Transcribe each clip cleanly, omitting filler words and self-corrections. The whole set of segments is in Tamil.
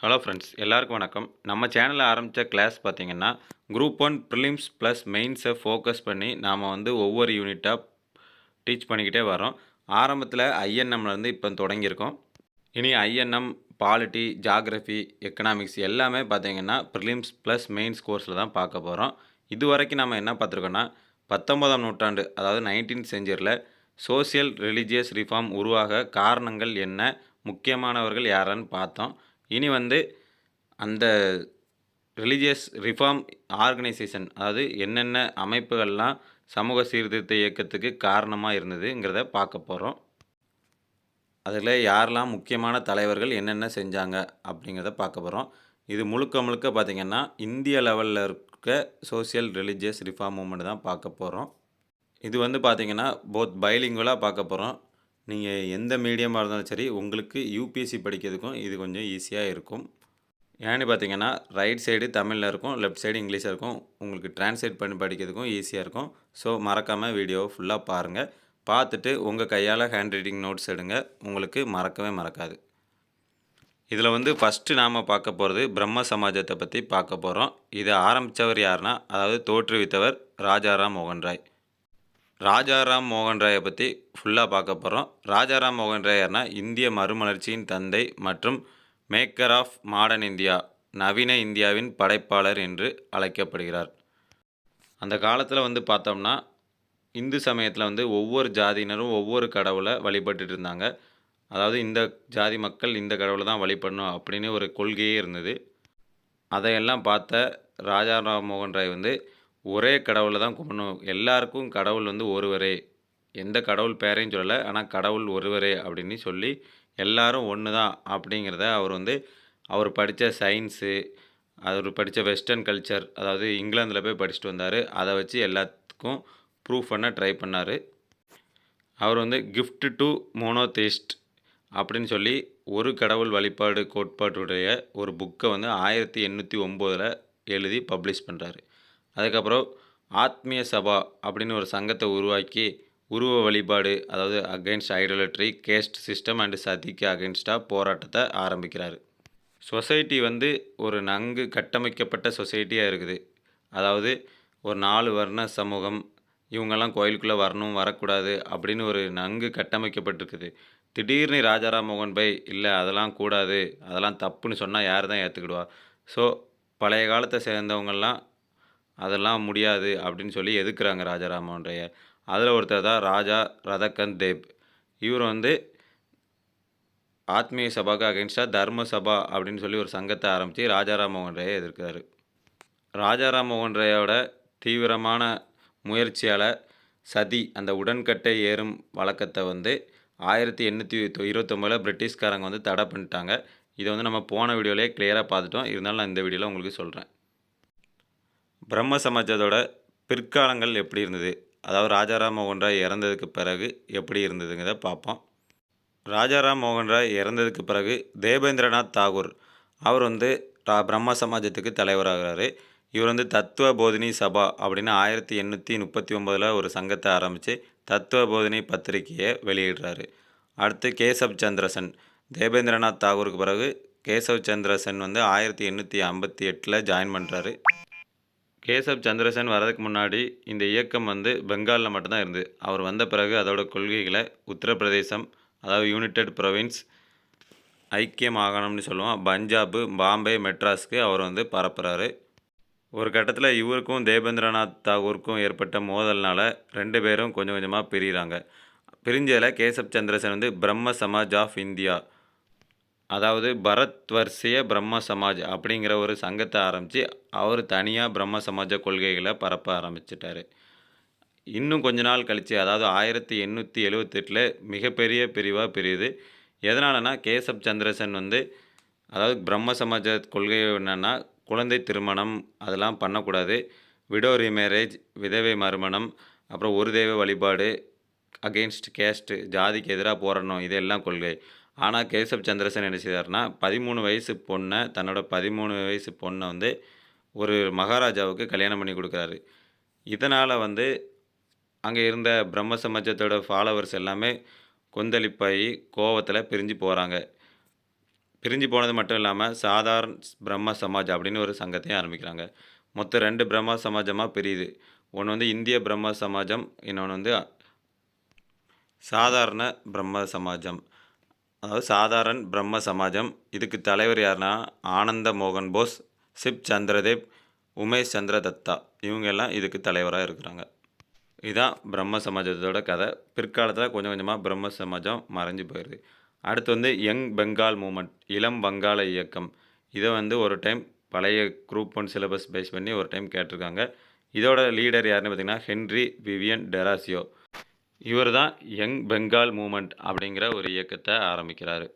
ஹலோ ஃப்ரெண்ட்ஸ், எல்லாருக்கும் வணக்கம். நம்ம சேனலில் ஆரம்பித்த கிளாஸ் பார்த்தீங்கன்னா, குரூப் 1 ப்ரிலிம்ஸ் ப்ளஸ் மெயின்ஸை ஃபோக்கஸ் பண்ணி நாம் ஒவ்வொரு யூனிட்டாக டீச் பண்ணிக்கிட்டே வரோம். ஆரம்பத்தில் ஐஎன்எம்லேருந்து இப்போ தொடங்கியிருக்கோம். இனி ஐஎன்எம், பாலிட்டி, ஜியாகிரஃபி, எக்கனாமிக்ஸ் எல்லாமே பார்த்தீங்கன்னா ப்ரிலிம்ஸ் ப்ளஸ் மெயின்ஸ் கோர்ஸில் தான் பார்க்க போகிறோம். இதுவரைக்கும் நம்ம என்ன பார்த்துருக்கோன்னா, 19ஆம் நூற்றாண்டு அதாவது 19th செஞ்சுரியில் சோசியல் ரிலீஜியஸ் ரிஃபார்ம் உருவாக காரணங்கள் என்ன, முக்கியமானவர்கள் யாருன்னு பார்த்தோம். இனி அந்த ரிலீஜியஸ் ரிஃபார்ம் ஆர்கனைசேஷன் அதாவது என்னென்ன அமைப்புகள்லாம் சமூக சீர்திருத்த இயக்கத்துக்கு காரணமாக இருந்ததுங்கிறத பார்க்க போகிறோம். அதில் யாரெல்லாம் முக்கியமான தலைவர்கள் என்னென்ன செஞ்சாங்க அப்படிங்கிறத பார்க்க போகிறோம். இது முழுக்க முழுக்க பார்த்திங்கன்னா இந்திய லெவலில் இருக்க சோசியல் ரிலீஜியஸ் ரிஃபார்ம் மூமெண்ட் தான் பார்க்க போகிறோம். இது பார்த்திங்கன்னா பைலிங்குவலாக பார்க்க போகிறோம். நீங்கள் எந்த மீடியமாக இருந்தாலும் சரி, உங்களுக்கு யூபிஎஸ்சி படிக்கிறதுக்கும் இது கொஞ்சம் ஈஸியாக இருக்கும். ஏன்னு பார்த்தீங்கன்னா, ரைட் சைடு தமிழில் இருக்கும், லெஃப்ட் சைடு இங்கிலீஷில் இருக்கும். உங்களுக்கு ட்ரான்ஸ்லேட் பண்ணி படிக்கிறதுக்கும் ஈஸியாக இருக்கும். ஸோ மறக்காமல் வீடியோவை ஃபுல்லாக பாருங்கள். பார்த்துட்டு உங்கள் கையால் ஹேண்ட் ரைட்டிங் நோட்ஸ் எடுங்க. உங்களுக்கு மறக்கவே மறக்காது. இதில் ஃபஸ்ட்டு நாம் பார்க்க போகிறது பிரம்ம சமாஜத்தை பற்றி பார்க்க போகிறோம். இதை ஆரம்பித்தவர் யாருன்னா, அதாவது தோற்றுவித்தவர் ராஜாராம் மோகன் ராய். ராஜாராம் மோகன் ராயை பற்றி ஃபுல்லாக பார்க்க போகிறோம். ராஜாராம் மோகன் ராய் யார்னா, இந்திய மறுமலர்ச்சியின் தந்தை மற்றும் மேக்கர் ஆஃப் மாடர்ன் இந்தியா, நவீன இந்தியாவின் படைப்பாளர் என்று அழைக்கப்படுகிறார். அந்த காலத்தில் பார்த்தோம்னா, இந்து சமயத்தில் ஒவ்வொரு ஜாதியினரும் ஒவ்வொரு கடவுளை வழிபட்டுட்டு இருந்தாங்க. அதாவது இந்த ஜாதி மக்கள் இந்த கடவுளை தான் வழிபடணும் அப்படின்னு ஒரு கொள்கையே இருந்தது. அதையெல்லாம் பார்த்த ராஜாராம் மோகன் ராய் ஒரே கடவுளை தான் கும்பிடணும், எல்லாருக்கும் கடவுள் ஒருவரே, எந்த கடவுள் பேரையும் சொல்லலை, ஆனால் கடவுள் ஒருவரே அப்படின்னு சொல்லி எல்லாரும் ஒன்று தான் அப்படிங்கிறத அவர் படித்த சயின்ஸு, அவர் படித்த வெஸ்டர்ன் கல்ச்சர், அதாவது இங்கிலாந்தில் போய் படிச்சுட்டு வந்தார். அதை வச்சு எல்லாத்துக்கும் ப்ரூஃப் பண்ண ட்ரை பண்ணார். அவர் கிஃப்ட் டு மோனோதெயிஸ்ட் அப்படின்னு சொல்லி ஒரு கடவுள் வழிபாடு கோட்பாட்டுடைய ஒரு புக்கை 1809 எழுதி பப்ளிஷ் பண்ணுறாரு. அதுக்கப்புறம் ஆத்மிய சபா அப்படின்னு ஒரு சங்கத்தை உருவாக்கி உருவ வழிபாடு, அதாவது அகெயின்ஸ்ட் ஐடோலட்ரி, கேஸ்ட் சிஸ்டம் அண்டு சதிக்கு அகெயின்ஸ்டாக போராட்டத்தை ஆரம்பிக்கிறார். சொசைட்டி ஒரு நன்கு கட்டமைக்கப்பட்ட சொசைட்டியாக இருக்குது. அதாவது ஒரு 4 வர்ண சமூகம், இவங்கெல்லாம் கோயிலுக்குள்ளே வரணும் வரக்கூடாது அப்படின்னு ஒரு நன்கு கட்டமைக்கப்பட்டிருக்குது. திடீர்னு ராஜாராம் மோகன் பாய் இல்லை அதெல்லாம் கூடாது, அதெல்லாம் தப்புன்னு சொன்னால் யார் தான் ஏற்றுக்கிடுவா? ஸோ பழைய காலத்தை சேர்ந்தவங்கெல்லாம் அதெல்லாம் முடியாது அப்படின்னு சொல்லி எதுக்குறாங்க ராஜாராம் மோகன் ராயை. அதில் ஒருத்தர் தான் ராஜா ரதக்கந்த் தேப். இவர் ஆத்மீய சபாவுக்கு அகெயின்ஸ்டாக தர்ம சபா அப்படின்னு சொல்லி ஒரு சங்கத்தை ஆரம்பித்து ராஜாராம் மோகன் ராயை எதிர்க்கிறார். ராஜாராம் மோகன் ராயோட தீவிரமான முயற்சியால் சதி, அந்த உடன்கட்டை ஏறும் வழக்கத்தை 1829 பிரிட்டிஷ்காரங்க தடை பண்ணிட்டாங்க. இதை நம்ம போன வீடியோலேயே கிளியராக பார்த்துட்டோம். இருந்தாலும் நான் இந்த வீடியோவில் உங்களுக்கு சொல்கிறேன். பிரம்ம சமாஜத்தோட பிற்காலங்கள் எப்படி இருந்தது, அதாவது ராஜாராம் மோகன் ராய் இறந்ததுக்கு பிறகு எப்படி இருந்ததுங்கிறத பார்ப்போம். ராஜாராம் மோகன் ராய் இறந்ததுக்கு பிறகு தேபேந்திரநாத் தாகூர் அவர் பிரம்ம சமாஜத்துக்கு தலைவராகிறாரு. இவர் தத்துவ போதினி சபா அப்படின்னு 1839 ஒரு சங்கத்தை ஆரம்பித்து தத்துவ போதினி பத்திரிகையை வெளியிடுறாரு. அடுத்து கேசவ் சந்திர சென், தேபேந்திரநாத் தாகூருக்கு பிறகு கேசவ் சந்திர சென் 1858 ஜாயின் பண்ணுறாரு. கேசவ் சந்திர சென் வர்றதுக்கு முன்னாடி இந்த இயக்கம் பெங்காலில் மட்டும்தான் இருந்தது. அவர் வந்த பிறகு அதோட கொள்கைகளை உத்தரப்பிரதேசம், அதாவது யுனைடெட் ப்ரொவின்ஸ், ஐக்கிய மாகாணம்னு சொல்லுவோம், பஞ்சாபு, பாம்பே, மெட்ராஸ்க்கு அவர் பரப்புகிறாரு. ஒரு கட்டத்தில் இவருக்கும் தேபேந்திரநாத் தாகூருக்கும் ஏற்பட்ட மோதல்னால் 2 பேரும் கொஞ்சம் கொஞ்சமாக பிரிகிறாங்க. பிரிஞ்சதில் கேசவ் சந்திர சென் பிரம்ம சமாஜ் ஆஃப் இந்தியா, அதாவது பரத்வர்ஷிய பிரம்ம சமாஜ் அப்படிங்கிற ஒரு சங்கத்தை ஆரம்பித்து அவர் தனியாக பிரம்ம சமாஜ கொள்கைகளை பரப்ப ஆரம்பிச்சிட்டார். இன்னும் கொஞ்ச நாள் கழித்து, அதாவது 1878 மிகப்பெரிய பிரிவாக பிரியுது. எதனாலனா, கேசவ் சந்திர சென் அதாவது பிரம்ம சமாஜ கொள்கை என்னென்னா, குழந்தை திருமணம் அதெல்லாம் பண்ணக்கூடாது, விடோ ரீமேரேஜ், விதவை மறுமணம், அப்புறம் ஒரு தெய்வ வழிபாடு, அகெயின்ஸ்ட் கேஸ்ட்டு, ஜாதிக்கு எதிராக போராடணும், இதெல்லாம் கொள்கை. ஆனால் கேசவ் சந்திர சென் என்ன செய்தார்னா, 13 வயசு பொண்ணை, தன்னோட 13 வயசு பொண்ணை ஒரு மகாராஜாவுக்கு கல்யாணம் பண்ணி கொடுக்குறாரு. இதனால் அங்கே இருந்த பிரம்ம சமாஜத்தோட ஃபாலோவர்ஸ் எல்லாமே கொந்தளிப்பாகி கோவத்தில் பிரிஞ்சு போகிறாங்க. பிரிஞ்சு போனது மட்டும் இல்லாமல் சாதாரண பிரம்ம சமாஜ் அப்படின்னு ஒரு சங்கத்தையும் ஆரம்பிக்கிறாங்க. மொத்தம் 2 பிரம்ம சமாஜமா பிரியுது. ஒண்ணு வந்து இந்திய பிரம்ம சமாஜம், இன்னொன்னு வந்து சாதாரண பிரம்ம சமாஜம். அதாவது சாதாரண பிரம்ம சமாஜம். இதுக்கு தலைவர் யாருன்னா, ஆனந்த மோகன் போஸ், சிப் சந்திரதேவ், உமேஷ் சந்திர தத்தா. இவங்க எல்லாம் இதுக்கு தலைவரா இருக்கிறாங்க. இதான் பிரம்ம சமாஜத்தோட கதை. பிற்காலத்தில கொஞ்சம் கொஞ்சமா பிரம்ம சமாஜம் மறைஞ்சு போயிருது. அடுத்து வந்து யங் பெங்கால் மூவ்மெண்ட், இளம் வங்காள இயக்கம். இத வந்து ஒரு டைம் பழைய குரூப் 1 சிலபஸ் பேஸ் பண்ணி ஒரு டைம் கேட்டிருக்காங்க. இதோட லீடர் யாருன்னு பார்த்தீங்கன்னா, ஹென்றி விவியன் டெராசியோ. இவர் தான் யங் பெங்கால் மூவ்மெண்ட் அப்படிங்கிற ஒரு இயக்கத்த ஆரம்பிக்கிறாரு.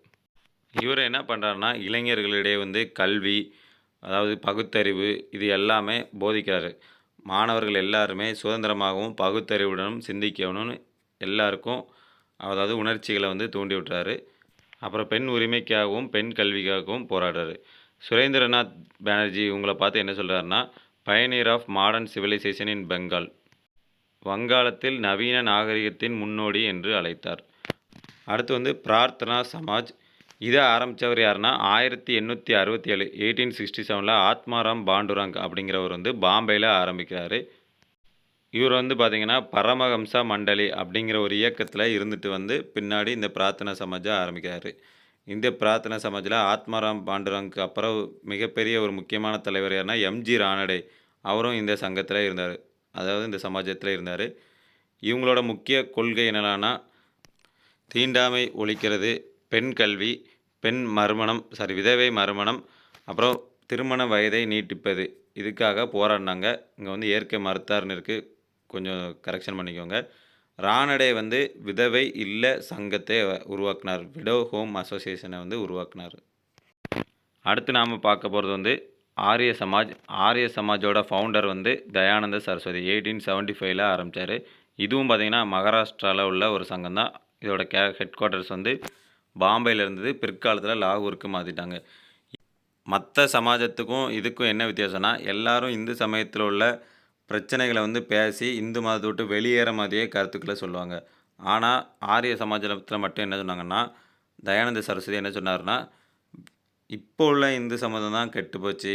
இவர் என்ன பண்றாருன்னா, இளைஞர்களிடையே வந்து கல்வி, அதாவது பகுத்தறிவு இது எல்லாமே போதிக்கிறாரு. மாணவர்கள் எல்லாருமே சுதந்திரமாகவும், பகுத்தறிவுடனும் சிந்திக்கணும்னு எல்லாருக்கும் அதாவது உணர்ச்சிகள வந்து தூண்டி விட்டுறாரு. அப்புறம் பெண் உரிமைக்காகவும், பெண் கல்விக்காகவும் போராடுறாரு. சுரேந்திரநாத் பானர்ஜி இவங்கள பார்த்து என்ன சொல்றாருன்னா, பயனியர் ஆஃப் மாடர்ன் சிவிலைசேஷன் இன் பெங்கால். வங்காளத்தில் நவீன நாகரிகத்தின் முன்னோடி என்று அழைத்தார். அடுத்து வந்து பிரார்த்தனா சமாஜ். இத ஆரம்பிச்சவர் யாருன்னா, 1867 1867ல ஆத்மாராம் பாண்டுரங் அப்படிங்கிறவர் வந்து பாம்பேல ஆரம்பிக்கிறாரு. இவர் வந்து பார்த்தீங்கன்னா, பரமஹம்சா மண்டலி அப்படிங்கிற ஒரு இயக்கத்தில இருந்துட்டு வந்து பின்னாடி இந்த பிரார்த்தனா சமாஜ ஆரம்பிக்கிறாரு. இந்த பிரார்த்தனா சமாஜ்ல ஆத்மாராம் பாண்டுரங்க்கு அப்புறம் மிகப்பெரிய ஒரு முக்கியமான தலைவர் யாருன்னா, எம்.ஜி. ரானடே. அவரும் இந்த சங்கத்தில இருந்தாரு. அதாவது இந்த சமாஜத்தில இருந்தாரு. இவங்களோட முக்கிய கொள்கை என்னலான்னா, தீண்டாமை ஒழிக்கிறது, பெண் கல்வி, பெண் மறுமணம் விதவை மறுமணம், அப்புறம் திருமண வயதை நீட்டிப்பது. இதுக்காக போராடினாங்க. இங்க வந்து ஏற்க மறுத்தார்ன்னு இருக்கு. கொஞ்சம் கரெக்ஷன் பண்ணிக்கோங்க. ரானடே வந்து விதவை இல்ல சங்கத்தை உருவாக்குனார். விடோ ஹோம் அசோசியேஷன வந்து உருவாக்குனாரு. அடுத்து நாம பார்க்க போறது வந்து ஆரிய சமாஜ். ஆரிய சமாஜோட ஃபவுண்டர் வந்து தயானந்த சரஸ்வதி 1875ல ஆரம்பிச்சாரு. இதுவும் பார்த்தீங்கன்னா, மகாராஷ்டிரால உள்ள ஒரு சங்கம் தான். இதோட ஹெட் குவார்ட்டர்ஸ் வந்து பாம்பேல இருந்தது. பிற்காலத்தில லாகூருக்கு மாத்திட்டாங்க. மத்த சமாஜத்துக்கும் இதுக்கும் என்ன வித்தியாசம்னா, எல்லாரும் இந்து சமயத்தில உள்ள பிரச்சனைகள வந்து பேசி, இந்து மதத்த விட்டு வெளியேற மாதிரியே கருத்துக்கள சொல்லுவாங்க. ஆனா, ஆரிய சமாஜத்தில மட்டும் என்ன சொன்னாங்கன்னா, தயானந்த சரஸ்வதி என்ன சொன்னாருன்னா, இப்போ உள்ள இந்து சமூகம் தான் கெட்டு போச்சு.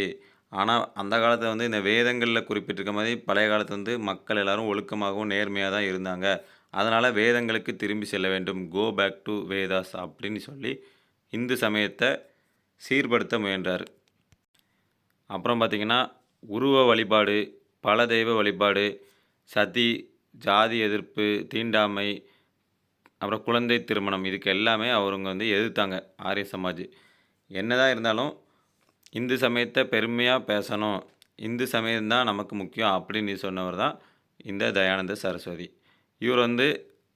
ஆனா, அந்த காலத்தில வந்து இந்த வேதங்கள்ல குறிப்பிட்டிருக்க மாரி பழைய காலத்தில வந்து மக்கள் எல்லாரும் ஒழுக்கமாகவும், நேர்மையா தான் இருந்தாங்க. அதனால வேதங்களுக்கு திரும்பி செல்ல வேண்டும். கோ பேக் டூ வேதாஸ் அப்படின்னு சொல்லி இந்து சமயத்த சீர்படுத்த முயன்றாரு. அப்புறம் பார்த்தீங்கன்னா, உருவ வழிபாடு, பல தெய்வ வழிபாடு, சதி, ஜாதி எதிர்ப்பு, தீண்டாமை, அப்புறம் குழந்தை திருமணம் இதுக்கு எல்லாமே அவருங்க வந்து எதிர்த்தாங்க ஆரிய சமாஜ். என்னதான் இருந்தாலும் இந்து சமயத்த பெருமையா பேசணும். இந்து சமயம் தான் நமக்கு முக்கியம் அப்படின்னு சொன்னவர் தான் இந்த தயானந்த சரஸ்வதி. இவர் வந்து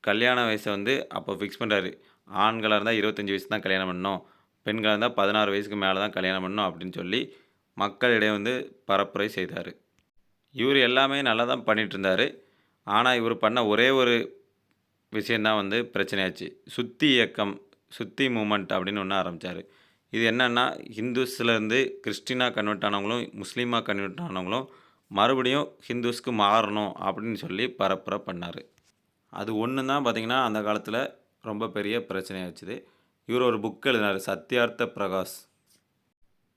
கல்யாண வயச வந்து அப்போ ஃபிக்ஸ் பண்றாரு. ஆண்களா இருந்தா 25 வயசு தான் கல்யாணம் பண்ணணும். பெண்களா இருந்தா 16 வயசுக்கு மேல தான் கல்யாணம் பண்ணணும் அப்படின்னு சொல்லி மக்களிடையே வந்து பரப்புரை செய்தாரு. இவரு எல்லாமே நல்லா தான் பண்ணிட்டு இருந்தாரு. ஆனா, இவரு பண்ண ஒரே ஒரு விஷயம் தான் வந்து பிரச்சனையாச்சு. சுத்தி இயக்கம், சுத்தி மூவ்மெண்ட் அப்படின்னு ஒண்ணு ஆரம்பிச்சாரு. இது என்னன்னா, ஹிந்துஸ்லேருந்து கிறிஸ்டினா கன்வெர்ட் ஆனவங்களும், முஸ்லீமா கன்வெர்ட் ஆனவங்களும் மறுபடியும் ஹிந்துஸ்க்கு மாறணும் அப்படின்னு சொல்லி பரப்புரை பண்ணாரு. அது ஒண்ணு தான் பார்த்தீங்கன்னா, அந்த காலத்தில ரொம்ப பெரிய பிரச்சனையாச்சுது. இவரு ஒரு புக் எழுதினாரு. சத்யார்த்த பிரகாஷ்.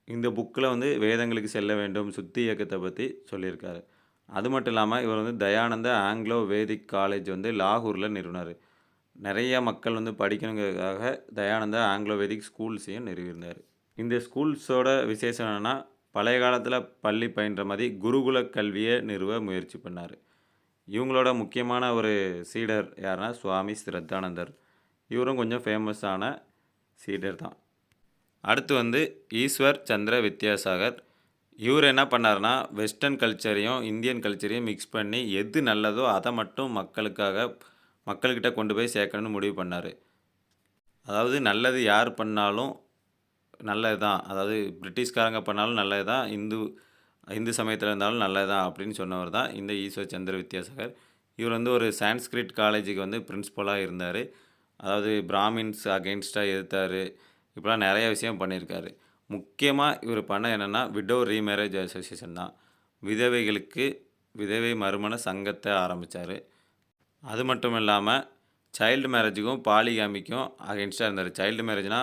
இந்த புக்கில வந்து வேதங்களுக்கு செல்ல வேண்டும், சுத்தி இயக்கத்த பத்தி சொல்லியிருக்காரு. அது மட்டும் இல்லாம, இவர் வந்து தயானந்த ஆங்கிலோ வேதிக் காலேஜ் வந்து லாகூர்ல நிறுவினாரு. நெறைய மக்கள் வந்து படிக்கணுங்கிறதுக்காக தயானந்தா ஆங்கிலோ வேதிக் ஸ்கூல்ஸையும் நிறுவியிருந்தாரு. இந்த ஸ்கூல்ஸோட விசேஷம் என்னன்னா, பழைய காலத்தில பள்ளி பயின்ற மாரி குருகுல கல்விய நிறுவ முயற்சி பண்ணாரு. இவங்களோட முக்கியமான ஒரு சீடர் யாருன்னா, சுவாமி ஸ்ரத்தானந்தர். இவரும் கொஞ்சம் ஃபேமஸான சீடர் தான். அடுத்து வந்து ஈஸ்வர் சந்திர வித்யாசாகர். இவரு என்ன பண்ணாருன்னா, வெஸ்டர்ன் கல்ச்சரையும், இந்தியன் கல்ச்சரையும் மிக்ஸ் பண்ணி எது நல்லதோ அத மட்டும் மக்கள்கிட்ட கொண்டு போய் சேர்க்கணும்னு முடிவு பண்ணாரு. அதாவது நல்லது யார் பண்ணாலும் நல்லது தான். அதாவது பிரிட்டிஷ்காரங்க பண்ணாலும் நல்லது தான். இந்து சமயத்தில இருந்தாலும் நல்லது தான் அப்படின்னு சொன்னவர் தான் இந்த ஈஸ்வர் சந்திர வித்யாசாகர். இவர் வந்து ஒரு சான்ஸ்கிரிட் காலேஜுக்கு வந்து பிரின்சிபலா இருந்தாரு. அதாவது பிராமின்ஸ் அகெயின்ஸ்ட்டா எதிர்த்தாரு. இப்படிலாம் நெறைய விஷயம் பண்ணியிருக்காரு. முக்கியமா இவர் பண்ணது என்னன்னா, விடோ ரீமேரேஜ் அசோசியேஷன் தான். விதவைகளுக்கு விதவை மறுமண சங்கத்த ஆரம்பிச்சாரு. அது மட்டும் இல்லாம, சைல்டு மேரேஜுக்கும், பாலிகாமிக்கும் அகைன்ஸ்ட்டா இருந்தாரு. சைல்டு மேரேஜ்னா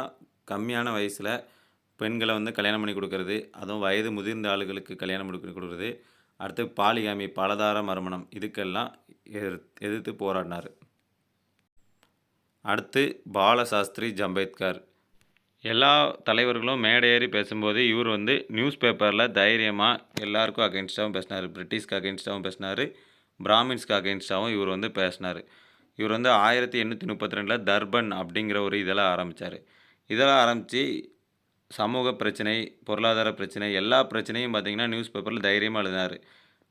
கம்மியான வயசுல பெண்களை வந்து கல்யாணம் பண்ணி கொடுக்கறது, அதுவும் வயது முதிர்ந்த ஆளுகளுக்கு கல்யாணம் பண்ணி கொடுக்கறது. அடுத்து பாலிகாமி, பலதார மறுமணம் இதுக்கெல்லாம் எதிர்த்து போராடினார். அடுத்து பாலசாஸ்திரி ஜம்பேத்கர். எல்லா தலைவர்களும் மேடை ஏறி பேசும்போது இவர் வந்து நியூஸ் பேப்பரில் தைரியமாக எல்லாருக்கும் அகெயின்ஸ்டாகவும் பேசினார். பிரிட்டிஷ்க்கு அகெயின்ஸ்டாகவும் பேசினார், பிராமின்ஸ்க்கு அகெயின்ஸ்டாகவும் இவர் வந்து பேசினார். இவர் வந்து 1832 தர்பன் அப்படிங்கிற ஒரு இதெல்லாம் ஆரம்பித்தார். இதெல்லாம் ஆரம்பித்து சமூக பிரச்சனை, பொருளாதார பிரச்சனை, எல்லா பிரச்சனையும் பார்த்திங்கன்னா நியூஸ் பேப்பரில் தைரியமாக எழுதினார்.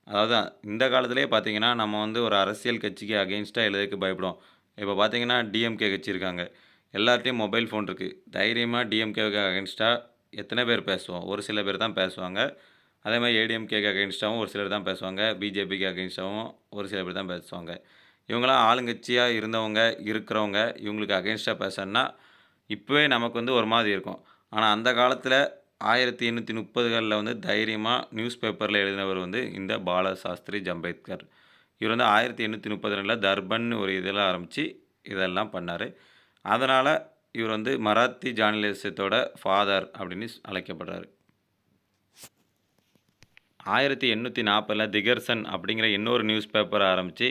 அதாவது இந்த காலத்திலே பார்த்திங்கன்னா நம்ம வந்து ஒரு அரசியல் கட்சிக்கு அகெயின்ஸ்டாக எழுதுறதுக்கு பயப்படுவோம். இப்போ பார்த்திங்கன்னா டிஎம்கே கட்சி இருக்காங்க, எல்லார்ட்டையும் மொபைல் ஃபோன் இருக்குது. தைரியமாக டிஎம்கேவுக்கு அகெயின்ஸ்டாக எத்தனை பேர் பேசுவோம்? ஒரு சில பேர் தான் பேசுவாங்க. அதேமாதிரி ஏடிஎம்கேக்கு அகெயின்ஸ்டாகவும் ஒரு சிலர் தான் பேசுவாங்க. பிஜேபிக்கு அகெயின்ஸ்டாகவும் ஒரு சில பேர் தான் பேசுவாங்க. இவங்களாம் ஆளுங்கட்சியாக இருந்தவங்க, இருக்கிறவங்க, இவங்களுக்கு அகெயின்ஸ்டாக பேசணுன்னா இப்போவே நமக்கு வந்து ஒரு மாதிரி இருக்கும். ஆனால் அந்த காலத்தில் 1830களில் வந்து தைரியமாக நியூஸ் பேப்பரில் எழுதினவர் வந்து இந்த பாலசாஸ்திரி ஜம்பேத்கர். இவர் வந்து 1832 தர்பன் ஒரு இதெல்லாம் ஆரம்பித்து இதெல்லாம் பண்ணார். அதனால் இவர் வந்து மராத்தி ஜேர்னலிசத்தோட ஃபாதர் அப்படின்னு அழைக்கப்படுறாரு. 1840 திகர்சன் அப்படிங்கிற இன்னொரு நியூஸ் பேப்பர் ஆரம்பித்து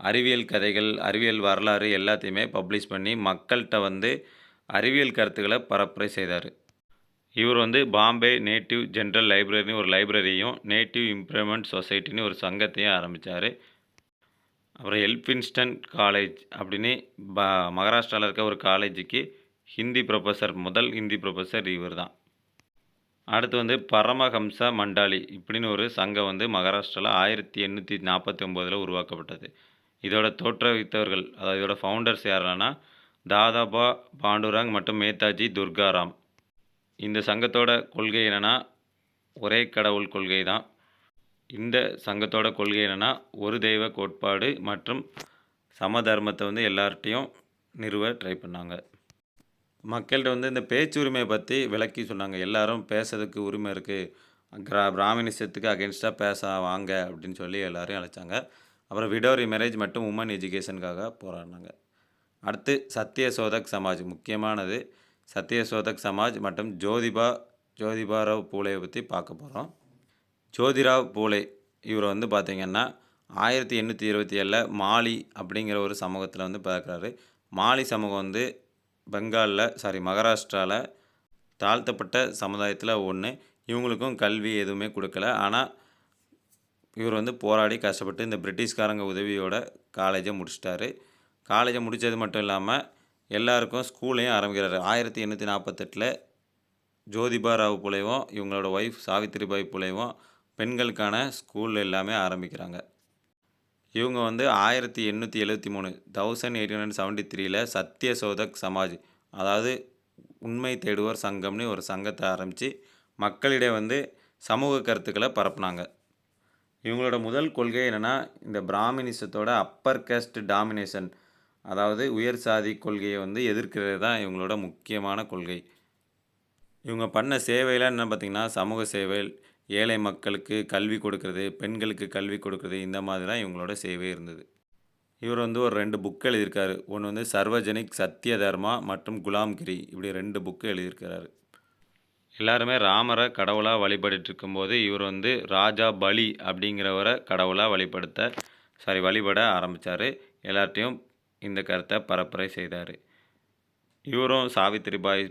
அறிவியல் கதைகள், அறிவியல் வரலாறு எல்லாத்தையுமே பப்ளிஷ் பண்ணி மக்கள்கிட்ட வந்து அறிவியல் கருத்துக்களை பரப்புரை செய்தார். இவர் வந்து பாம்பே நேட்டிவ் ஜென்ரல் லைப்ரரின்னு ஒரு லைப்ரரியும், நேட்டிவ் இம்ப்ரூவ்மெண்ட் சொசைட்டின்னு ஒரு சங்கத்தையும் ஆரம்பித்தார். அப்புறம் எல்ஃபின்ஸ்டன் காலேஜ் அப்படின்னு மகாராஷ்டிராவில் இருக்க ஒரு காலேஜுக்கு ஹிந்தி ப்ரொஃபஸர், முதல் ஹிந்தி ப்ரொஃபஸர் இவர் தான். அடுத்து வந்து பரமஹம்ச மண்டாலி இப்படின்னு ஒரு சங்கம் வந்து மகாராஷ்டிராவில் 1849 உருவாக்கப்பட்டது. இதோட தோற்றுவித்தவர்கள், அதாவது இதோட ஃபவுண்டர்ஸ் யாரென்னா தாதாபா பாண்டுரங் மற்றும் மேதாஜி துர்காராம். இந்த சங்கத்தோட கொள்கை என்னென்னா ஒரே கடவுள் கொள்கை தான். இந்த சங்கத்தோட கொள்கை என்னென்னா ஒரு தெய்வ கோட்பாடு மற்றும் சமதர்மத்தை வந்து எல்லார்ட்டையும் நிறுவ ட்ரை பண்ணாங்க. மக்கள்கிட்ட வந்து இந்த பேச்சு உரிமையை பற்றி விளக்கி சொன்னாங்க. எல்லாரும் பேசுறதுக்கு உரிமை இருக்குது, பிராமணிசத்துக்கு அகெயின்ஸ்டாக பேச வாங்க அப்படின்னு சொல்லி எல்லோரையும் அழைச்சாங்க. அப்புறம் விடோரி மேரேஜ் மற்றும் உமன் எஜுகேஷனுக்காக போராடினாங்க. அடுத்து சத்யசோதக் சமாஜ், முக்கியமானது சத்யசோதக் சமாஜ் மற்றும் ஜோதிபாராவ் பூலேயை பற்றி பார்க்க போகிறோம். ஜோதிராவ் பூலே இவர் வந்து பார்த்திங்கன்னா 1827 மாலி அப்படிங்கிற ஒரு சமூகத்தில் வந்து பிறக்கிறாரு. மாலி சமூகம் வந்து மகாராஷ்டிராவில் தாழ்த்தப்பட்ட சமுதாயத்தில் ஒன்று. இவங்களுக்கும் கல்வி எதுவுமே கொடுக்கல. ஆனால் இவர் வந்து போராடி கஷ்டப்பட்டு இந்த பிரிட்டிஷ்காரங்க உதவியோட காலேஜை முடிச்சிட்டாரு. காலேஜை முடித்தது மட்டும் இல்லாமல் எல்லாருக்கும் ஸ்கூலையும் ஆரம்பிக்கிறாரு. 1848 ஜோதிபாராவ் பூலேவும் இவங்களோட ஒய்ஃப் சாவித்திரிபாய் பூலேவும் பெண்களுக்கான ஸ்கூல் எல்லாமே ஆரம்பிக்கிறாங்க. இவங்க வந்து 1873 1873 சத்யசோதக் சமாஜ், அதாவது உண்மை தேடுவோர் சங்கம்னு ஒரு சங்கத்தை ஆரம்பித்து மக்களிடையே வந்து சமூக கருத்துக்களை பரப்புனாங்க. இவங்களோட முதல் கொள்கை என்னென்னா இந்த பிராமினிசத்தோட அப்பர் கேஸ்ட் டாமினேஷன், அதாவது உயர் சாதி கொள்கையை வந்து எதிர்க்கிறது தான் இவங்களோட முக்கியமான கொள்கை. இவங்க பண்ண சேவையெல்லாம் என்ன பார்த்திங்கன்னா சமூக சேவை, ஏழை மக்களுக்கு கல்வி கொடுக்கறது, பெண்களுக்கு கல்வி கொடுக்கறது, இந்த மாதிரி தான் இவங்களோட சேவை இருந்தது. இவர் வந்து ஒரு 2 புக்கு எழுதியிருக்காரு. ஒன்று வந்து சர்வஜனிக் சத்ய தர்மா மற்றும் குலாம்கிரி, இப்படி 2 புக்கு எழுதியிருக்கிறாரு. எல்லாருமே ராமரை கடவுளாக வழிபட்டு இருக்கும்போது இவர் வந்து ராஜா பலி அப்படிங்கிறவரை கடவுளாக வழிபட ஆரம்பித்தார். எல்லார்ட்டையும் இந்த கருத்தை பரப்புரை செய்தார். இவரும் சாவித்திரிபாய்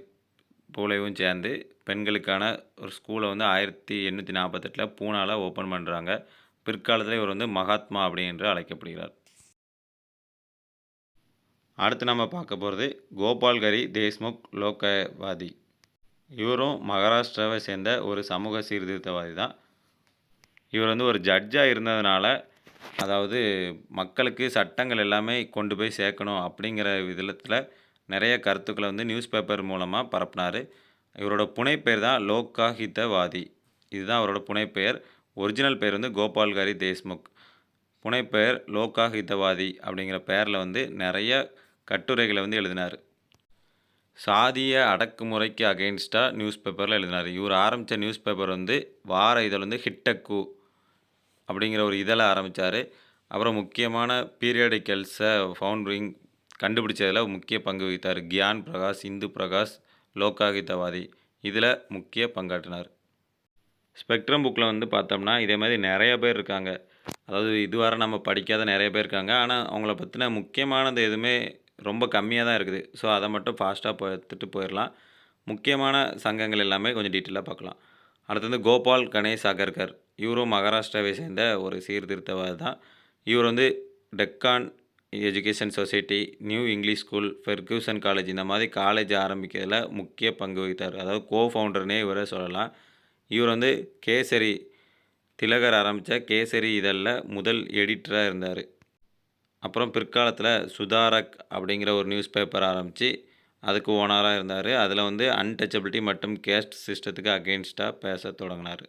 பூலேவும் சேர்ந்து பெண்களுக்கான ஒரு ஸ்கூலை வந்து 1848 பூனாவில் ஓப்பன் பண்ணுறாங்க. பிற்காலத்தில் இவர் வந்து மகாத்மா அப்படின்று அழைக்கப்படுகிறார். அடுத்து நம்ம பார்க்க போகிறது கோபால்கரி தேஷ்முக் லோகவாதி. இவரும் மகாராஷ்டிராவை சேர்ந்த ஒரு சமூக சீர்திருத்தவாதி தான். இவர் வந்து ஒரு ஜட்ஜாக இருந்ததுனால, அதாவது மக்களுக்கு சட்டங்கள் எல்லாமே கொண்டு போய் சேர்க்கணும் அப்படிங்கிற விதத்தில் நிறைய கருத்துக்களை வந்து நியூஸ் பேப்பர் மூலமாக பரப்புனார். இவரோட புனைப்பெயர் தான் லோகாஹிதவாதி. இதுதான் அவரோட புனைப்பெயர். ஒரிஜினல் பெயர் வந்து கோபால்கரி தேஷ்முக். புனைப்பெயர் லோகாஹிதவாதி அப்படிங்கிற பெயரில் வந்து நிறைய கட்டுரைகளை வந்து எழுதினார். சாதிய அடக்குமுறைக்கு அகெயின்ஸ்டாக நியூஸ் பேப்பரில் எழுதினார். இவர் ஆரம்பித்த நியூஸ் பேப்பர் வந்து வார இதழ் வந்து ஹிட்டக்கு அப்படிங்கிற ஒரு இதழை ஆரம்பித்தார். அப்புறம் முக்கியமான பீரியடிக்கல்ஸை கண்டுபிடிச்சதில் முக்கிய பங்கு வகித்தார். கியான் பிரகாஷ், இந்து பிரகாஷ், லோகாஹிதவாதி இதில் முக்கிய பங்காற்றினார். ஸ்பெக்ட்ரம் புக்கில் வந்து பார்த்தோம்னா இதே மாதிரி நிறைய பேர் இருக்காங்க. அதாவது இதுவரை நம்ம படிக்காத நிறைய பேர் இருக்காங்க. ஆனால் அவங்கள பற்றின முக்கியமானது எதுவுமே ரொம்ப கம்மியாக தான் இருக்குது. ஸோ அதை மட்டும் ஃபாஸ்ட்டாக எடுத்துகிட்டு போயிடலாம். முக்கியமான சங்கங்கள் எல்லாமே கொஞ்சம் டீட்டெயிலாக பார்க்கலாம். அடுத்து வந்து கோபால் கணேஷ் அகர்கர். இவரும் மகாராஷ்டிராவை சேர்ந்த ஒரு சீர்திருத்தவாதி தான். இவர் வந்து Deccan education society, new English school, Ferguson college இந்த மாதிரி காலேஜ் ஆரம்பிக்கிறதுல முக்கிய பங்கு வகித்தார். அதாவது ஃபவுண்டர்னே இவரை சொல்லலாம். இவர் வந்து கேசரி திலகர் ஆரம்பித்த கேசரி இதழில் முதல் எடிட்டராக இருந்தார். அப்புறம் பிற்காலத்தில் சுதாரக் அப்படிங்கிற ஒரு நியூஸ் பேப்பர் ஆரம்பித்து அதுக்கு ஓனராக இருந்தார். அதில் வந்து அன்டச்சபிலிட்டி மற்றும் கேஸ்ட் சிஸ்டத்துக்கு அகெயின்ஸ்டாக பேச தொடங்கினார்.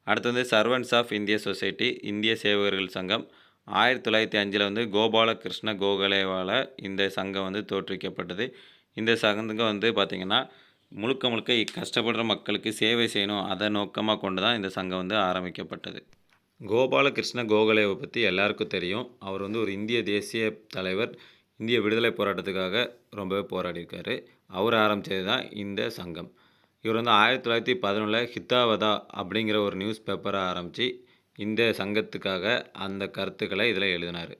அடுத்து வந்து சர்வன்ட்ஸ் ஆஃப் இந்திய சொசைட்டி, இந்திய சேவகர்கள் சங்கம் 1905 வந்து கோபாலகிருஷ்ண கோகலேவால் இந்த சங்கம் வந்து தோற்றுவிக்கப்பட்டது. இந்த சங்கம் வந்து பார்த்திங்கன்னா முழுக்க முழுக்க கஷ்டப்படுற மக்களுக்கு சேவை செய்யணும், அதை நோக்கமாக கொண்டு தான் இந்த சங்கம் வந்து ஆரம்பிக்கப்பட்டது. கோபாலகிருஷ்ண கோகலேவை பற்றி எல்லாருக்கும் தெரியும். அவர் வந்து ஒரு இந்திய தேசிய தலைவர். இந்திய விடுதலை போராட்டத்துக்காக ரொம்பவே போராடியிருக்காரு. அவர் ஆரம்பித்தது தான் இந்த சங்கம். இவர் வந்து 1911 ஹித்தாவதா அப்படிங்கிற ஒரு நியூஸ் பேப்பரை ஆரம்பித்து இந்த சங்கத்துக்காக அந்த கருத்துக்களை இதில் எழுதினார்.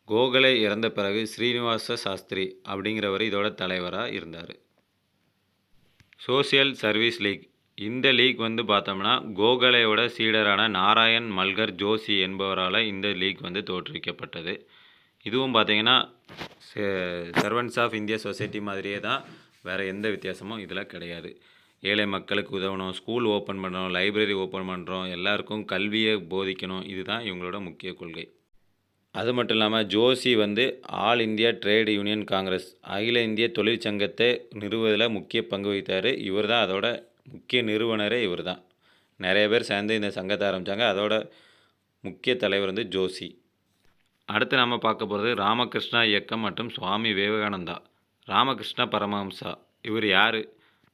கோகலே இறந்த பிறகு ஸ்ரீனிவாச சாஸ்திரி அப்படிங்கிறவர் இதோட தலைவராக இருந்தார். Social service league. இந்த லீக் வந்து பார்த்தோம்னா கோகலேயோட சீடரான நாராயண் மல்கர் ஜோஷி என்பவரால் இந்த லீக் வந்து தோற்றுவிக்கப்பட்டது. இதுவும் பார்த்திங்கன்னா சர்வன்ட்ஸ் ஆஃப் இந்தியா சொசைட்டி மாதிரியே தான், வேறு எந்த வித்தியாசமும் இதில் கிடையாது. ஏழை மக்களுக்கு உதவணும், ஸ்கூல் ஓப்பன் பண்ணணும், லைப்ரரி ஓப்பன் பண்ணுறோம், எல்லாருக்கும் கல்வியை போதிக்கணும், இதுதான் இவங்களோட முக்கிய கொள்கை. அது மட்டும் இல்லாமல் ஜோஷி வந்து all India trade union Congress, அகில இந்திய தொழிற்சங்கத்தை நிறுவுவதில் முக்கிய பங்கு வகித்தார். இவர் தான் அதோட முக்கிய நிறுவனரே இவர் தான். நிறைய பேர் சேர்ந்து இந்த சங்கத்தை ஆரம்பித்தாங்க. அதோட முக்கிய தலைவர் வந்து ஜோஷி. அடுத்து நம்ம பார்க்க போகிறது ராமகிருஷ்ணா இயக்கம் மற்றும் சுவாமி விவேகானந்தா. ராமகிருஷ்ண பரமஹம்சா இவர் யார்?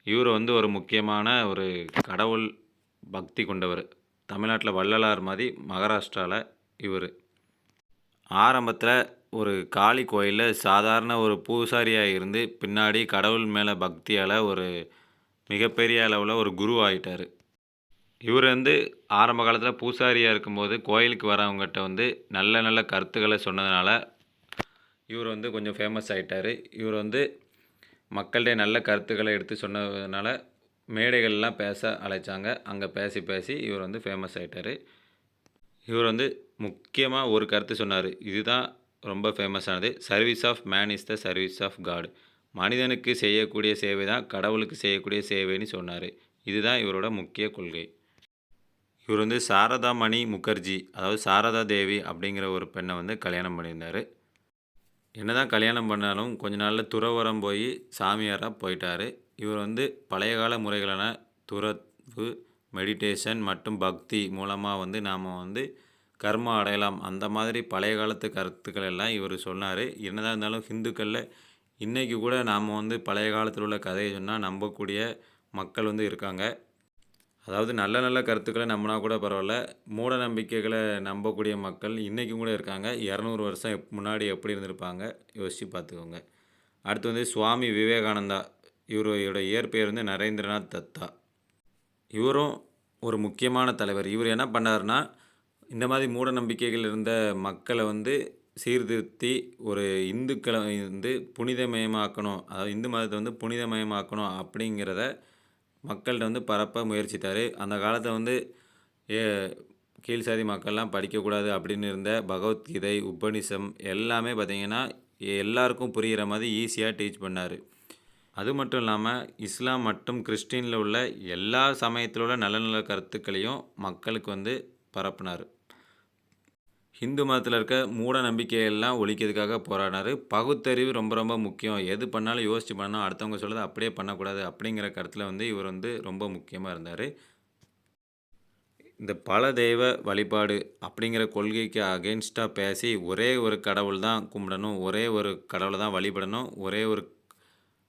இவர் வந்து ஒரு முக்கியமான ஒரு கடவுள் பக்தி கொண்டவர். தமிழ்நாட்டில் வள்ளலார் மாதிரி மகாராஷ்டிராவில் இவர். ஆரம்பத்தில் ஒரு காளி கோயிலில் சாதாரண ஒரு பூசாரியாக இருந்து பின்னாடி கடவுள் மேலே பக்தியால் ஒரு மிகப்பெரிய அளவில் ஒரு குரு ஆகிட்டார். இவர் வந்து ஆரம்ப காலத்தில் பூசாரியாக இருக்கும்போது கோயிலுக்கு வரவங்ககிட்ட வந்து நல்ல நல்ல கருத்துக்களை சொன்னதுனால இவர் வந்து கொஞ்சம் ஃபேமஸ் ஆகிட்டார். இவர் வந்து மக்கள்கிட்ட நல்ல கருத்துக்களை எடுத்து சொன்னதுனால மேடைகள்லாம் பேச அழைச்சாங்க. அங்கே பேசி பேசி இவர் வந்து ஃபேமஸ் ஆகிட்டார். இவர் வந்து முக்கியமாக ஒரு கருத்து சொன்னார். இதுதான் ரொம்ப ஃபேமஸானது. Service of man is the service of God. மனிதனுக்கு செய்யக்கூடிய சேவை தான் கடவுளுக்கு செய்யக்கூடிய சேவைன்னு சொன்னார். இதுதான் இவரோட முக்கிய கொள்கை. இவர் வந்து சாரதாமணி முகர்ஜி, அதாவது சாரதா தேவி அப்படிங்கிற ஒரு பெண்ணை வந்து கல்யாணம் பண்ணியிருந்தார். என்னதான் கல்யாணம் பண்ணாலும் கொஞ்ச நாளில் துறவரம் போய் சாமியாராக போயிட்டார். இவர் வந்து பழைய கால முறைகளான துறவு, மெடிடேஷன் மற்றும் பக்தி மூலமாக வந்து நாம் வந்து கர்மா அடையலாம், அந்த மாதிரி பழைய காலத்து கருத்துக்கள் எல்லாம் இவர் சொன்னார். என்னதான் இருந்தாலும் ஹிந்துக்களில் இன்றைக்கி கூட நாம் வந்து பழைய காலத்தில் உள்ள கதையை சொன்னால் நம்பக்கூடிய மக்கள் வந்து இருக்காங்க. அதாவது நல்ல நல்ல கருத்துக்களை நம்பினா கூட பரவாயில்ல, மூட நம்பிக்கைகளை நம்பக்கூடிய மக்கள் இன்றைக்கும் கூட இருக்காங்க. 200 வருஷம் முன்னாடி எப்படி இருந்திருப்பாங்க யோசித்து பார்த்துக்கோங்க. அடுத்து வந்து சுவாமி விவேகானந்தா. இவரோட இயற்பெயர் வந்து நரேந்திரநாத் தத்தா. இவரும் ஒரு முக்கியமான தலைவர். இவர் என்ன பண்ணார்னா, இந்த மாதிரி மூட நம்பிக்கைகள் இருந்த மக்களை வந்து சீர்திருத்தி ஒரு இந்துக்களை வந்து புனிதமயமாக்கணும், அதாவது இந்து மதத்தை வந்து புனிதமயமாக்கணும் அப்படிங்கிறத மக்கள்கிட்ட வந்து பரப்ப முயற்சித்தார். அந்த காலத்தில் வந்து கீழ் சாதி மக்கள்லாம் படிக்கக்கூடாது அப்படின்னு இருந்த பகவத்கீதை, உபநிஷம் எல்லாமே பார்த்திங்கன்னா எல்லாருக்கும் புரிகிற மாதிரி ஈஸியாக டீச் பண்ணார். அது மட்டும் இல்லாமல் இஸ்லாம் மற்றும் கிறிஸ்டினில் உள்ள எல்லா சமயத்தில் உள்ள நல்ல நல்ல கருத்துக்களையும் மக்களுக்கு வந்து பரப்புனார். ஹிந்து மதத்தில் இருக்க மூட நம்பிக்கையெல்லாம் ஒழிக்கிறதுக்காக போராடினார். பகுத்தறிவு ரொம்ப ரொம்ப முக்கியம், எது பண்ணாலும் யோசித்து பண்ணணும், அடுத்தவங்க சொல்கிறத அப்படியே பண்ணக்கூடாது அப்படிங்கிற கருத்தில் வந்து இவர் வந்து ரொம்ப முக்கியமாக இருந்தார். இந்த பல தெய்வ வழிபாடு அப்படிங்கிற கொள்கைக்கு அகெயின்ஸ்டாக பேசி ஒரே ஒரு கடவுள் தான் கும்பிடணும், ஒரே ஒரு கடவுளை தான் வழிபடணும், ஒரே ஒரு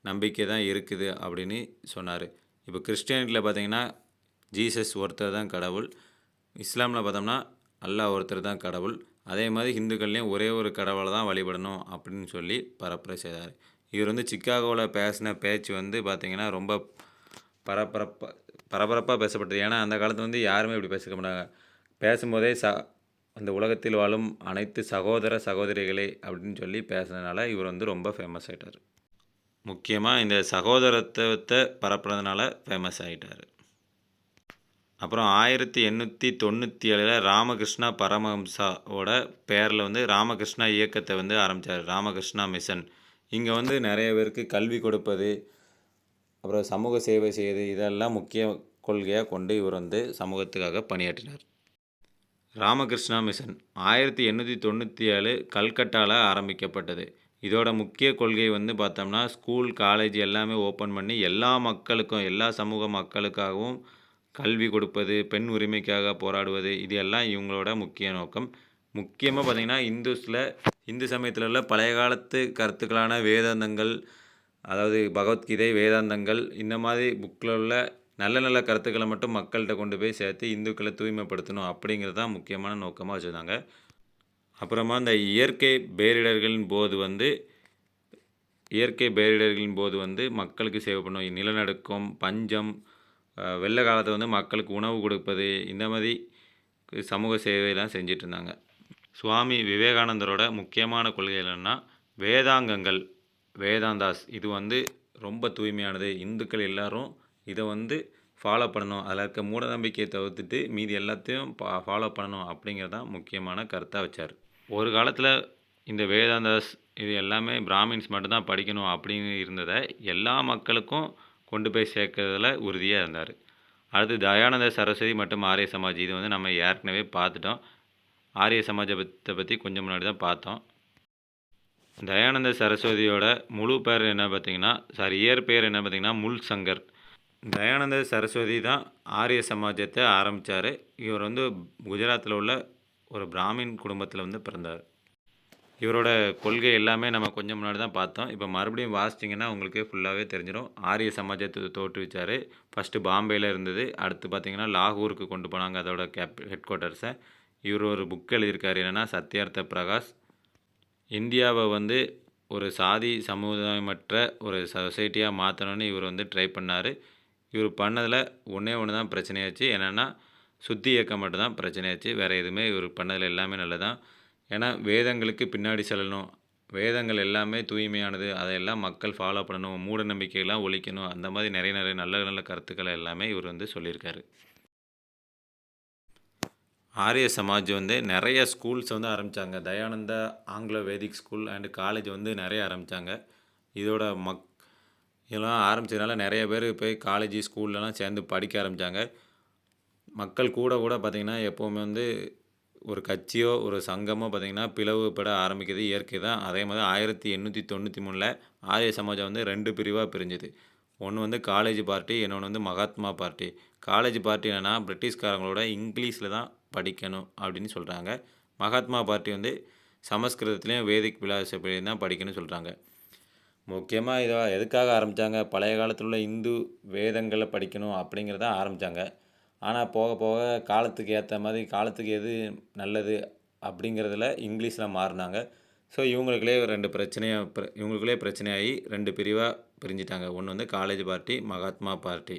நம்பிக்கை தான் இருக்குது அப்படின்னு சொன்னார். இப்போ கிறிஸ்டியானிட்டியில் பார்த்திங்கன்னா ஜீசஸ் ஒருத்தர் தான் கடவுள், இஸ்லாமில் பார்த்தோம்னா அல்லாஹ் ஒருத்தர் தான் கடவுள், அதே மாதிரி ஹிந்துக்கள்லேயும் ஒரே ஒரு கடவுளை தான் வழிபடணும் அப்படின்னு சொல்லி பரப்புரை செய்தார். இவர் வந்து சிக்காகோவில் பேசின பேச்சு வந்து பார்த்திங்கன்னா ரொம்ப பரபரப்பா பரபரப்பாக பேசப்பட்டது. ஏன்னா அந்த காலத்துல வந்து யாருமே இப்படி பேசிக்க மாட்டாங்க. பேசும்போதே அந்த உலகத்தில் வாழும் அனைத்து சகோதர சகோதரிகளே அப்படின்னு சொல்லி பேசுனதுனால இவர் வந்து ரொம்ப ஃபேமஸ் ஆயிட்டாரு. முக்கியமா இந்த சகோதரத்துவத்த பரப்புனதுனால ஃபேமஸ் ஆயிட்டாரு. அப்புறம் 1897ல ராமகிருஷ்ணா பரமஹம்சாவோட பேர்ல வந்து ராமகிருஷ்ணா இயக்கத்த வந்து ஆரம்பிச்சாரு. ராமகிருஷ்ணா மிஷன். இங்க வந்து நெறைய பேருக்கு கல்வி கொடுப்பது, அப்புறம் சமூக சேவை செய்வது இதெல்லாம் முக்கிய கொள்கையா கொண்டு இவர் வந்து சமூகத்துக்காக பணியாற்றினார். ராமகிருஷ்ணா மிஷன் 1897 கல்கட்டால ஆரம்பிக்கப்பட்டது. இதோட முக்கிய கொள்கை வந்து பார்த்தோம்னா, ஸ்கூல், காலேஜ் எல்லாமே ஓப்பன் பண்ணி எல்லா மக்களுக்கும், எல்லா சமூக மக்களுக்காகவும் கல்வி கொடுப்பது, பெண் உரிமைக்காக போராடுவது, இது எல்லாம் இவங்களோட முக்கிய நோக்கம். முக்கியமா பார்த்தீங்கன்னா, இந்து சமயத்தில உள்ள பழைய காலத்து கருத்துக்களான வேதாந்தங்கள், அதாவது பகவத்கீதை, வேதாந்தங்கள் இந்த மாதிரி புக்கில உள்ள நல்ல நல்ல கருத்துக்கள மட்டும் மக்கள்ட்ட கொண்டு போய் சேர்த்து இந்துக்கள தூய்மைப்படுத்தணும் அப்படிங்கிறது தான் முக்கியமான நோக்கமா வச்சிருந்தாங்க. அப்புறமா இந்த இயற்கை பேரிடர்களின் போது மக்களுக்கு சேவை பண்ணணும். நிலநடுக்கம், பஞ்சம், வெள்ள காலத்துல வந்து மக்களுக்கு உணவு கொடுப்பது, இந்த மாதிரி சமூக சேவைலாம் செஞ்சுட்ருந்தாங்க. சுவாமி விவேகானந்தரோட முக்கியமான கொள்கை என்னன்னா, வேதாந்தாஸ் இது வந்து ரொம்ப தூய்மையானது. இந்துக்கள் எல்லாரும் இதை வந்து ஃபாலோ பண்ணணும். அதில் இருக்க மூட நம்பிக்கையை தவிர்த்துட்டு மீதி எல்லாத்தையும் ஃபாலோ பண்ணணும் அப்படிங்கிறது தான் முக்கியமான கருத்தாக வச்சார். ஒரு காலத்தில் இந்த வேதாந்தாஸ் இது எல்லாமே பிராமின்ஸ் மட்டும்தான் படிக்கணும் அப்படின்னு இருந்ததை எல்லா மக்களுக்கும் கொண்டு போய் சேர்க்கறதுல உறுதியாக இருந்தார். அடுத்து தயானந்த சரஸ்வதி மற்றும் ஆரிய சமாஜ் இது வந்து நம்ம ஏற்கனவே பார்த்துட்டோம். ஆரிய சமாஜத்தை பற்றி கொஞ்சம் முன்னாடி தான் பார்த்தோம். தயானந்த சரஸ்வதியோட முழு பேர் என்ன பார்த்தீங்கன்னா, இயற்பெயர் என்ன பார்த்தீங்கன்னா முல் சங்கர். தயானந்த சரஸ்வதி தான் ஆரிய சமாஜத்தை ஆரம்பித்தார். இவர் வந்து குஜராத்தில் உள்ள ஒரு பிராமின் குடும்பத்தில் வந்து பிறந்தார். இவரோட கொள்கை எல்லாமே நம்ம கொஞ்சம் முன்னாடி தான் பார்த்தோம். இப்போ மறுபடியும் வாசிச்சிங்கன்னா உங்களுக்கு ஃபுல்லாகவே தெரிஞ்சிடும். ஆரிய சமாஜத்தை தோற்றுவிச்சார். ஃபஸ்ட்டு பாம்பேயில் இருந்தது. அடுத்து பார்த்திங்கன்னா லாகூருக்கு கொண்டு போனாங்க அதோட ஹெட் குவார்ட்டர்ஸை. இவர் ஒரு புக் எழுதியிருக்காரு, என்னென்னா சத்யார்த்த பிரகாஷ். இந்தியாவை வந்து ஒரு சாதி சமுதாயமற்ற ஒரு சொசைட்டியாக மாற்றணும்னு இவர் வந்து ட்ரை பண்ணார். இவர் பண்ணதில் ஒன்று தான் பிரச்சனையாச்சு. என்னென்னா சுத்தி இயக்கம் மட்டும்தான் பிரச்சனையாச்சு. வேறு எதுவுமே இவர் பண்ணதில் எல்லாமே நல்லதான். ஏன்னா வேதங்களுக்கு பின்னாடி செல்லணும், வேதங்கள் எல்லாமே தூய்மையானது, அதையெல்லாம் மக்கள் ஃபாலோ பண்ணணும், மூட நம்பிக்கையெல்லாம் ஒழிக்கணும், அந்த மாதிரி நிறைய நல்ல நல்ல கருத்துக்களை எல்லாமே இவர் வந்து சொல்லியிருக்காரு. ஆரிய சமாஜ் வந்து நிறைய ஸ்கூல்ஸ் வந்து ஆரம்பித்தாங்க. Dayananda Anglo Vedic school and college வந்து நிறைய ஆரம்பித்தாங்க. இதோட இதெல்லாம் ஆரம்பித்ததுனால நிறைய பேர் போய் காலேஜ் ஸ்கூல்லலாம் சேர்ந்து படிக்க ஆரம்பித்தாங்க. மக்கள் கூட பார்த்திங்கன்னா எப்போவுமே வந்து ஒரு கட்சியோ ஒரு சங்கமோ பார்த்திங்கன்னா பிளவுபட ஆரம்பிக்கிறது இயற்கை தான். அதே மாதிரி 1893 ஆரிய சமாஜம் வந்து 2 பிரிவாக பிரிஞ்சுது. ஒன்று வந்து காலேஜ் பார்ட்டி, இன்னொன்று வந்து மகாத்மா பார்ட்டி. காலேஜ் பார்ட்டி என்னென்னா பிரிட்டிஷ்காரங்களோட இங்கிலீஷில் தான் படிக்கணும் அப்படின்னு சொல்கிறாங்க. மகாத்மா பார்ட்டி வந்து சமஸ்கிருதத்துலேயும் வேதிக் பிலாசபிலையும் தான் படிக்கணும்னு சொல்கிறாங்க. முக்கியமாக இதை எதுக்காக ஆரம்பித்தாங்க, பழைய காலத்தில் உள்ள இந்து வேதங்களை படிக்கணும் அப்படிங்கிறத ஆரம்பித்தாங்க. ஆனால் போக போக காலத்துக்கு ஏற்ற மாதிரி காலத்துக்கு எது நல்லது அப்படிங்கிறதுல இங்கிலீஷில் மாறினாங்க. ஸோ இவங்களுக்குள்ளே பிரச்சனையாகி 2 பிரிவாக பிரிஞ்சிட்டாங்க. ஒன்று வந்து காலேஜ் பார்ட்டி, மகாத்மா பார்ட்டி.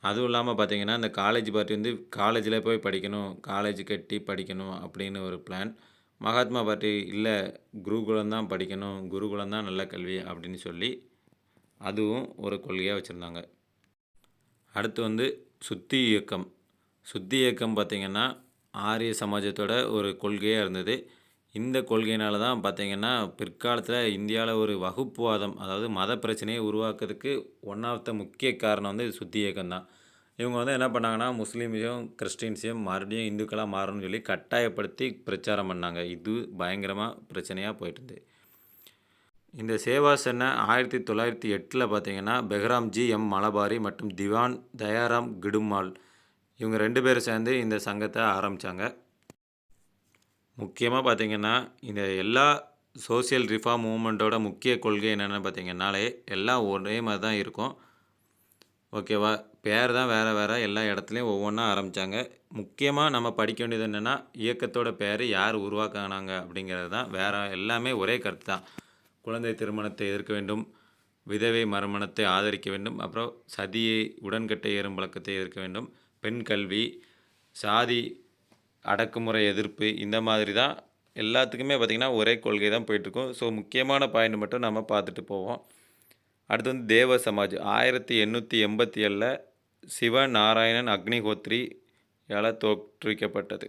அதுவும் இல்லாமல் பார்த்திங்கன்னா இந்த காலேஜ் பார்ட்டி வந்து காலேஜில் போய் படிக்கணும், காலேஜ் கட்டி படிக்கணும் அப்படின்னு ஒரு பிளான். மகாத்மா பார்ட்டி இல்லை, குருகுலம் தான் படிக்கணும், குருகுலம் தான் நல்ல கல்வி அப்படின்னு சொல்லி அதுவும் ஒரு கொள்கையாக வச்சுருந்தாங்க. அடுத்து வந்து சுத்தி இயக்கம் பார்த்திங்கன்னா ஆரிய சமாஜத்தோட ஒரு கொள்கையாக இருந்தது. இந்த கொள்கையினால தான் பார்த்திங்கன்னா பிற்காலத்தில் இந்தியாவில் ஒரு வகுப்புவாதம், அதாவது மத பிரச்சனையை உருவாக்குறதுக்கு ஒன் ஆஃப் த முக்கிய காரணம் வந்து சுத்தி இயக்கம் தான். இவங்க வந்து என்ன பண்ணாங்கன்னா முஸ்லீமையும் கிறிஸ்டின்ஸையும் மறுபடியும் இந்துக்களாக மாறணும்னு சொல்லி கட்டாயப்படுத்தி பிரச்சாரம் பண்ணாங்க. இது பயங்கரமாக பிரச்சனையாக போயிட்டு. இந்த சேவா சென்னை 1908 பார்த்திங்கன்னா பெஹ்ராம்ஜி எம் மலபாரி மற்றும் திவான் தயாராம் கிடுமால் இவங்க 2 பேரும் சேர்ந்து இந்த சங்கத்தை ஆரம்பித்தாங்க. முக்கியமாக பார்த்திங்கன்னா இந்த எல்லா சோசியல் ரிஃபார்ம் மூவ்மெண்ட்டோட முக்கிய கொள்கை என்னென்னு பார்த்திங்கன்னாலே எல்லாம் ஒரே மாதிரி தான் இருக்கும். ஓகேவா, பேர் தான் வேறு எல்லா இடத்துலையும் ஒவ்வொன்றா ஆரம்பித்தாங்க. முக்கியமாக நம்ம படிக்க வேண்டியது என்னென்னா இயக்கத்தோட பேர் யார் உருவாக்கினாங்க அப்படிங்கிறது தான். வேறு எல்லாமே ஒரே கருத்து தான். குழந்தை திருமணத்தை எதிர்க்க வேண்டும், விதவை மறுமணத்தை ஆதரிக்க வேண்டும். அப்புறம் சதியை உடன்கட்டை ஏறும் பழக்கத்தை எதிர்க்க வேண்டும். பெண் கல்வி, சாதி அடக்குமுறை எதிர்ப்பு, இந்த மாதிரி தான் எல்லாத்துக்குமே பார்த்திங்கன்னா ஒரே கொள்கை தான் போயிட்டுருக்கும். ஸோ முக்கியமான பாயிண்ட் மட்டும் நம்ம பார்த்துட்டு போவோம். அடுத்து வந்து தேவ சமாஜ் 1887 சிவநாராயணன் அக்னிஹோத்ரியால் தோற்றுவிக்கப்பட்டது.